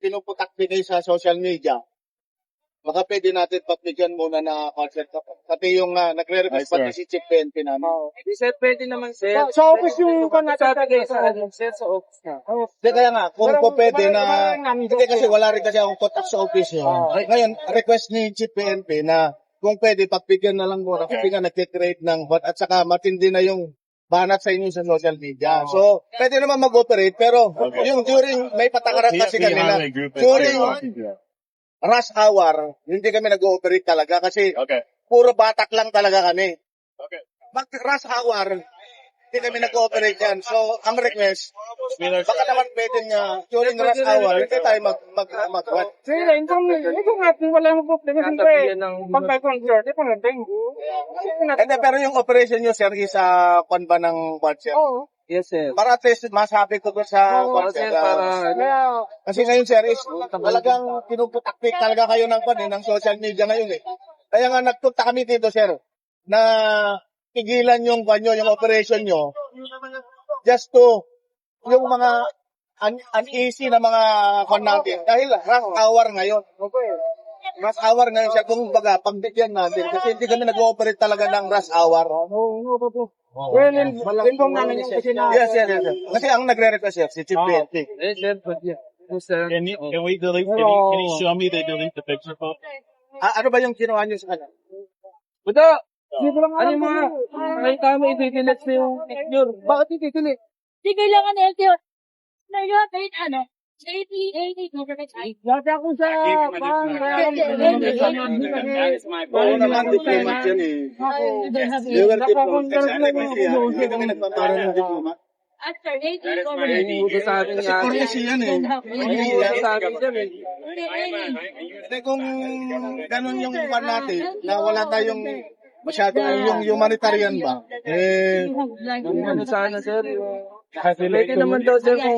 pinuputakti kayo sa social media, baka pwede natin pagbigyan muna na concert. Pati yung nagre-request pati si Chief PNP namin. Di sir, pwede naman sir. Sa office yung Sabi kayo sa ano, sir, sa office na. Hindi, kaya nga, kung po pwede na, hindi kasi wala rin kasi akong contact sa office yun. Ngayon, request ni Chief PNP na kung pwede, pagbigyan na lang muna kasi nga nag-create ng at saka matindi na yung banat sa inyo sa social media. So, pwede naman mag-operate, pero yung during, may patakaran kasi kanila, during rush hour, hindi kami nag-ooperate talaga kasi puro batak lang talaga kami. Mag-rush hour, hindi kami nag-ooperate yan. So, ang request, baka naman pwede niya, during rush hour, hindi tayo mag-what. Sige, ito nga, kung wala mo problema, siyempre, pagka-concert, ito na dengue. Hindi, pero yung operation nyo, sir, is kwan ba ng budget? Oo. Yes sir. Para at least masabi ko doon sa Para sir, para kasi ngayon, sir, is talagang pinuputaktik talaga kayo ng ng social media ngayon eh. Kaya nga nagpunta kami dito, sir, na pigilan yung yung operation nyo just to yung mga uneasy na mga kwan natin dahil rush hour ngayon. Rush hour ngayon siya kung baga pagbigyan natin kasi hindi kami nag-ooperate talaga ng rush hour. Well, inform namin yung kasi na... Yes. Kasi ang nagre-request sir, si Chief PNP. Yes sir, but yeah. Yes sir. Can we delete? Can you show me they delete the picture po? Ano ba yung kinuha nyo sa kanya? Buto! Hindi ko lang Ano alam yung mga, nakita mo i-delete sa yung picture. Bakit itikilit? Di kailangan LTO. Na yun, kahit ano. 80, government side. Dati ako sa... Oo naman, diplomat yan eh. They were diplomat. Hindi kami nagpapara ng diplomat. After 80, government. Uso sa atin Kasi yan. Koreasi yan eh. Uso sa atin yan eh. Kasi kung ganun yung pan natin, na wala tayong masyado yung humanitarian ba, Ano sana sir, yung... Pwede naman daw sir kung